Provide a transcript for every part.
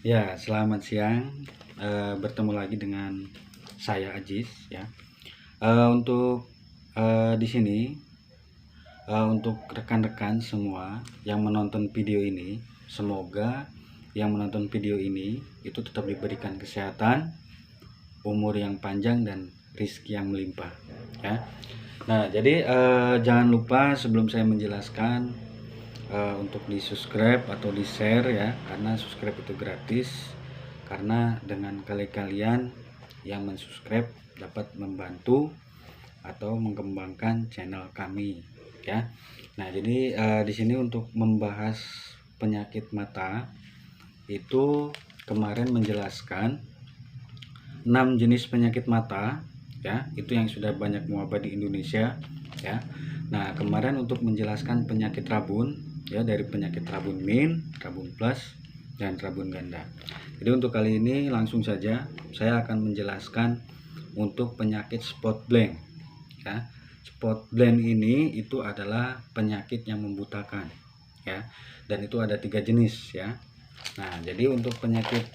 Ya, selamat siang. Bertemu lagi dengan saya Ajis ya. Untuk di sini untuk rekan-rekan semua yang menonton video ini, semoga yang menonton video ini itu tetap diberikan kesehatan, umur yang panjang dan rizki yang melimpah ya. Nah, jadi jangan lupa sebelum saya menjelaskan untuk di subscribe atau di share ya, karena subscribe itu gratis, karena dengan kalian yang mensubscribe dapat membantu atau mengembangkan channel kami ya. Nah, jadi di sini untuk membahas penyakit mata itu kemarin menjelaskan 6 jenis penyakit mata ya, itu yang sudah banyak mewabah di Indonesia ya. Nah, kemarin untuk menjelaskan penyakit rabun ya, dari penyakit rabun min, rabun plus, dan rabun ganda. Jadi untuk kali ini langsung saja saya akan menjelaskan untuk penyakit spot blank ya. Spot blank ini itu adalah penyakit yang membutakan ya, dan itu ada 3 jenis ya. Nah, jadi untuk penyakit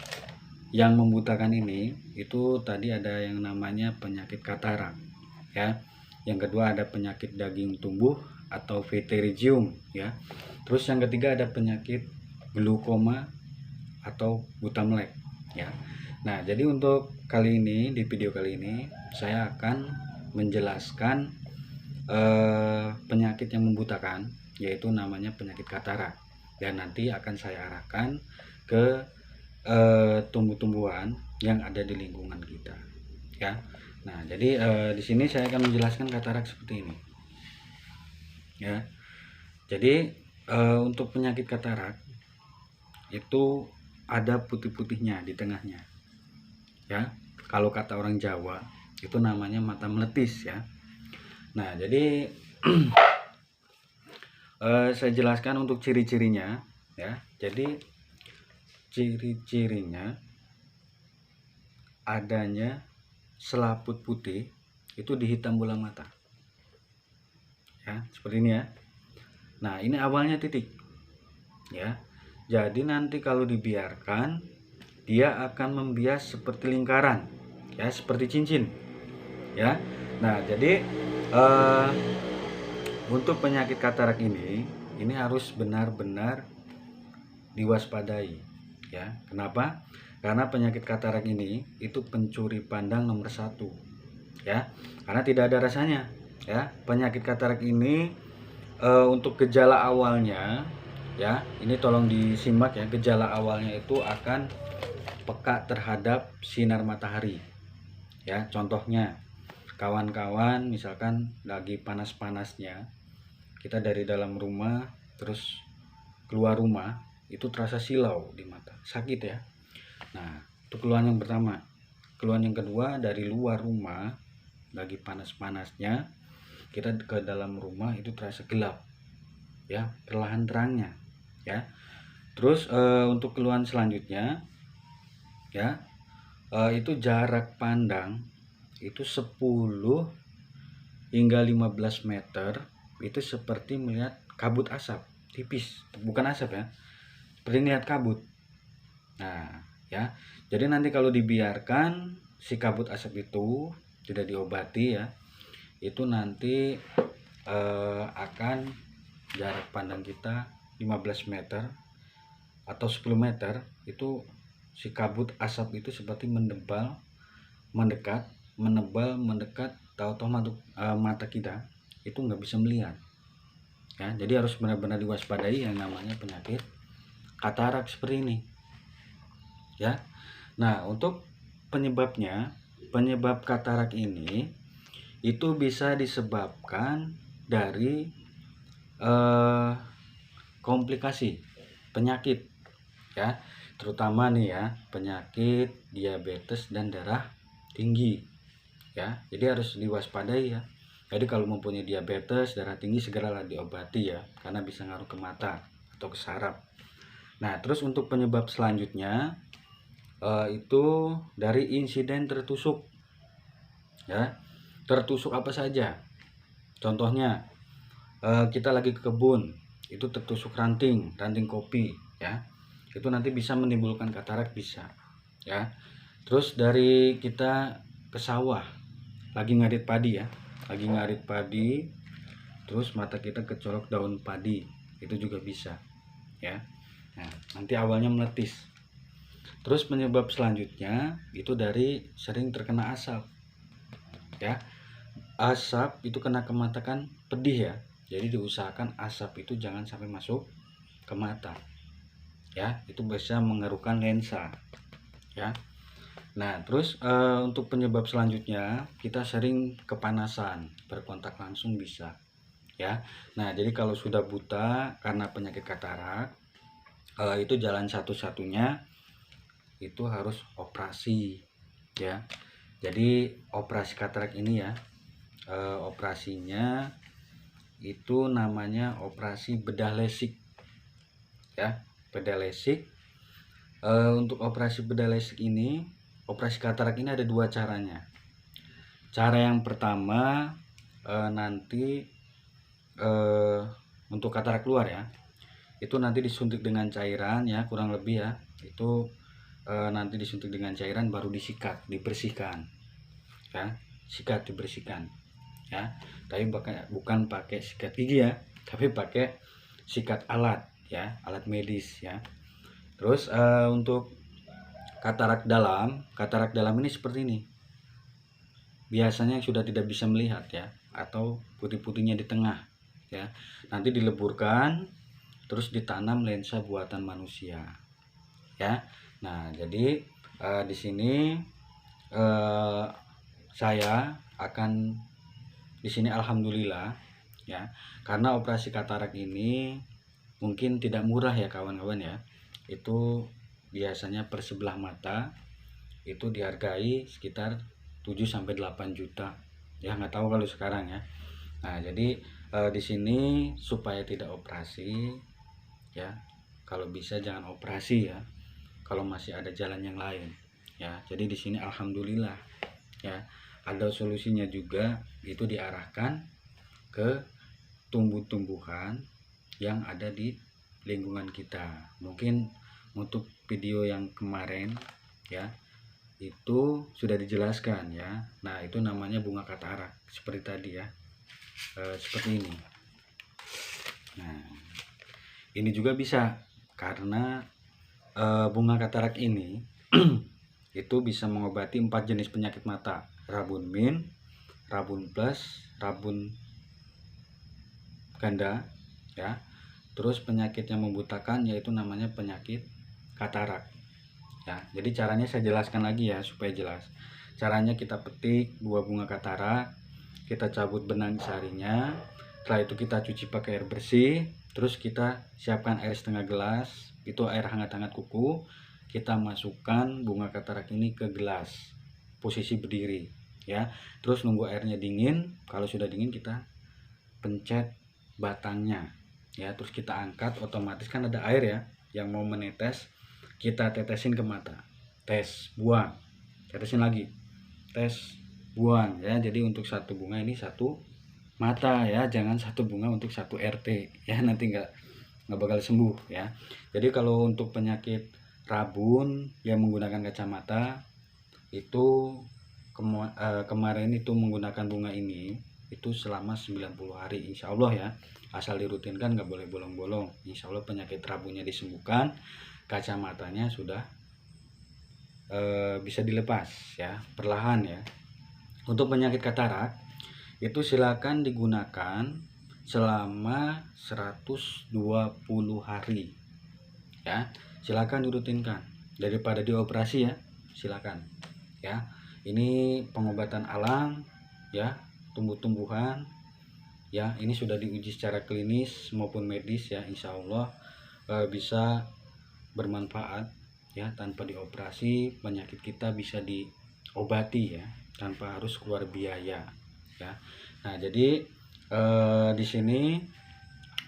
yang membutakan ini itu tadi ada yang namanya penyakit katarak ya. Yang kedua ada penyakit daging tumbuh atau pterygium ya. Terus yang ketiga ada penyakit glaukoma atau buta melek ya. Nah, jadi untuk kali ini, di video kali ini saya akan menjelaskan penyakit yang membutakan, yaitu namanya penyakit katarak, dan nanti akan saya arahkan ke tumbuh-tumbuhan yang ada di lingkungan kita ya. Nah, jadi di sini saya akan menjelaskan katarak seperti ini ya. Jadi untuk penyakit katarak itu ada putih-putihnya di tengahnya ya. Kalau kata orang Jawa itu namanya mata meletis ya. Nah, jadi saya jelaskan untuk ciri-cirinya ya. Jadi ciri-cirinya adanya selaput putih itu di hitam bola mata ya, seperti ini ya. Nah, ini awalnya titik ya. Jadi nanti kalau dibiarkan dia akan membias seperti lingkaran ya, seperti cincin ya. Nah, jadi untuk penyakit katarak ini harus benar-benar diwaspadai ya. Kenapa? Karena penyakit katarak ini itu pencuri pandang nomor 1 ya, karena tidak ada rasanya ya. Penyakit katarak ini untuk gejala awalnya ya, ini tolong disimak ya. Gejala awalnya itu akan peka terhadap sinar matahari ya. Contohnya kawan-kawan misalkan lagi panas-panasnya, kita dari dalam rumah terus keluar rumah itu terasa silau di mata, sakit ya. Nah, itu keluhan yang pertama. Keluhan yang kedua, dari luar rumah lagi panas-panasnya, kita ke dalam rumah itu terasa gelap ya, perlahan terangnya ya. Terus untuk keluhan selanjutnya ya, itu jarak pandang itu 10 hingga 15 meter itu seperti melihat kabut asap tipis, bukan asap ya, seperti melihat kabut. Nah ya, jadi nanti kalau dibiarkan si kabut asap itu tidak diobati ya, itu nanti akan jarak pandang kita 15 meter atau 10 meter itu si kabut asap itu seperti menebal, mendekat, menebal, mendekat, tahu-tahu mata kita itu nggak bisa melihat ya. Jadi harus benar-benar diwaspadai yang namanya penyakit katarak seperti ini ya. Nah, untuk penyebabnya, penyebab katarak ini itu bisa disebabkan dari komplikasi penyakit ya, terutama nih ya, penyakit diabetes dan darah tinggi ya. Jadi harus diwaspadai ya. Jadi kalau mempunyai diabetes, darah tinggi, segeralah diobati ya, karena bisa ngaruh ke mata atau ke saraf. Nah, terus untuk penyebab selanjutnya itu dari insiden tertusuk ya. Tertusuk apa saja? Contohnya kita lagi ke kebun, itu tertusuk ranting kopi ya. itu nanti bisa menimbulkan katarak, bisa ya. Terus dari kita ke sawah lagi ngarit padi ya, lagi ngarit padi, terus mata kita kecolok daun padi, itu juga bisa ya. Nah, nanti awalnya meletis. Terus penyebab selanjutnya itu dari sering terkena asap ya. Asap itu kena ke mata kan pedih ya, jadi diusahakan asap itu jangan sampai masuk ke mata ya, itu bisa mengeruhkan lensa ya. Nah terus untuk penyebab selanjutnya kita sering kepanasan, berkontak langsung bisa ya. Nah jadi kalau sudah buta karena penyakit katarak, itu jalan satu-satunya itu harus operasi ya. Jadi operasi katarak ini ya, operasinya itu namanya operasi bedah lesik ya, bedah lesik. Untuk operasi bedah lesik ini, operasi katarak ini ada dua caranya. Cara yang pertama nanti untuk katarak keluar ya, itu nanti disuntik dengan cairan ya, kurang lebih ya, itu nanti disuntik dengan cairan baru disikat, dibersihkan ya, sikat dibersihkan ya, tapi bukan pakai sikat gigi ya, tapi pakai sikat alat ya, alat medis ya. Terus untuk katarak dalam ini seperti ini, biasanya sudah tidak bisa melihat ya, atau putih-putihnya di tengah ya, nanti dileburkan terus ditanam lensa buatan manusia ya. Nah jadi di sini saya akan di sini alhamdulillah ya, karena operasi katarak ini mungkin tidak murah ya kawan-kawan ya, itu biasanya per sebelah mata itu dihargai sekitar 7-8 juta ya, nggak tahu kalau sekarang ya. Nah jadi di sini supaya tidak operasi ya, kalau bisa jangan operasi ya, kalau masih ada jalan yang lain ya. Jadi di sini alhamdulillah ya ada solusinya juga, itu diarahkan ke tumbuh-tumbuhan yang ada di lingkungan kita. Mungkin untuk video yang kemarin ya itu sudah dijelaskan ya. Nah itu namanya bunga katarak seperti tadi ya, seperti ini. Nah ini juga bisa karena bunga katarak ini itu bisa mengobati 4 jenis penyakit mata: rabun min, rabun plus, rabun ganda ya. Terus penyakit yang membutakan yaitu namanya penyakit katarak ya. Jadi caranya saya jelaskan lagi ya supaya jelas. Caranya kita petik 2 bunga katarak, kita cabut benang sarinya, setelah itu kita cuci pakai air bersih, terus kita siapkan air setengah gelas, itu air hangat-hangat kuku, kita masukkan bunga katarak ini ke gelas, posisi berdiri ya. Terus nunggu airnya dingin, kalau sudah dingin kita pencet batangnya ya, terus kita angkat, otomatis kan ada air ya yang mau menetes, kita tetesin ke mata, tes, buang, tetesin lagi, tes, buang ya. Jadi untuk satu bunga ini satu mata ya, jangan satu bunga untuk satu RT ya, nanti nggak bakal sembuh ya. Jadi kalau untuk penyakit rabun yang menggunakan kacamata itu kemarin itu menggunakan bunga ini itu selama 90 hari insya Allah ya, asal dirutinkan, nggak boleh bolong-bolong, insya Allah penyakit rabunnya disembuhkan, kacamatanya sudah bisa dilepas ya, perlahan ya. Untuk penyakit katarak itu silakan digunakan selama 120 hari ya, silakan dirutinkan daripada dioperasi ya, silakan ya. Ini pengobatan alam ya, tumbuh-tumbuhan ya, ini sudah diuji secara klinis maupun medis ya, insya Allah bisa bermanfaat ya, tanpa dioperasi penyakit kita bisa diobati ya, tanpa harus keluar biaya ya. Nah jadi di sini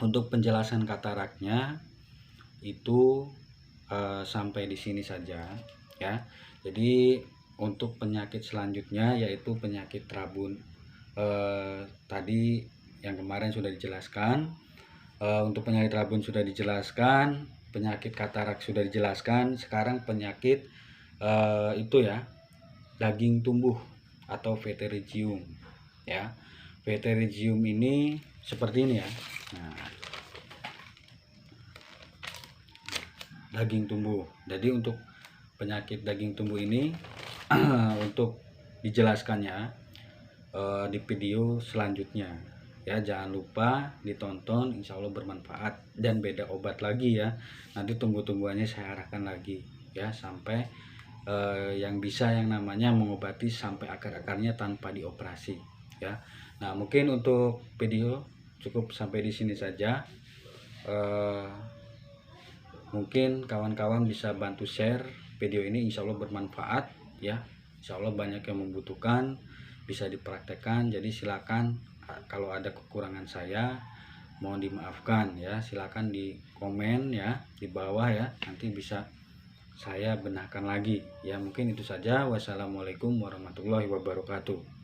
untuk penjelasan kataraknya itu sampai di sini saja ya. Jadi untuk penyakit selanjutnya yaitu penyakit rabun, tadi yang kemarin sudah dijelaskan. Untuk penyakit rabun sudah dijelaskan. penyakit katarak sudah dijelaskan. Sekarang penyakit itu ya, daging tumbuh atau Veteringium ya. Veteringium ini seperti ini ya. Nah, daging tumbuh. Jadi untuk penyakit daging tumbuh ini untuk dijelaskannya di video selanjutnya ya. Jangan lupa ditonton, insya Allah bermanfaat dan beda obat lagi ya. Nanti tumbuh-tumbuhannya saya arahkan lagi ya, sampai yang bisa yang namanya mengobati sampai akar-akarnya tanpa dioperasi ya. Nah, mungkin untuk video cukup sampai di sini saja. Mungkin kawan-kawan bisa bantu share video ini, insya Allah bermanfaat ya. Insya Allah banyak yang membutuhkan, bisa dipraktekkan. Jadi silakan, kalau ada kekurangan saya mohon dimaafkan ya. Silakan di komen ya di bawah ya, nanti bisa saya benahkan lagi ya. Mungkin itu saja. Wassalamualaikum warahmatullahi wabarakatuh.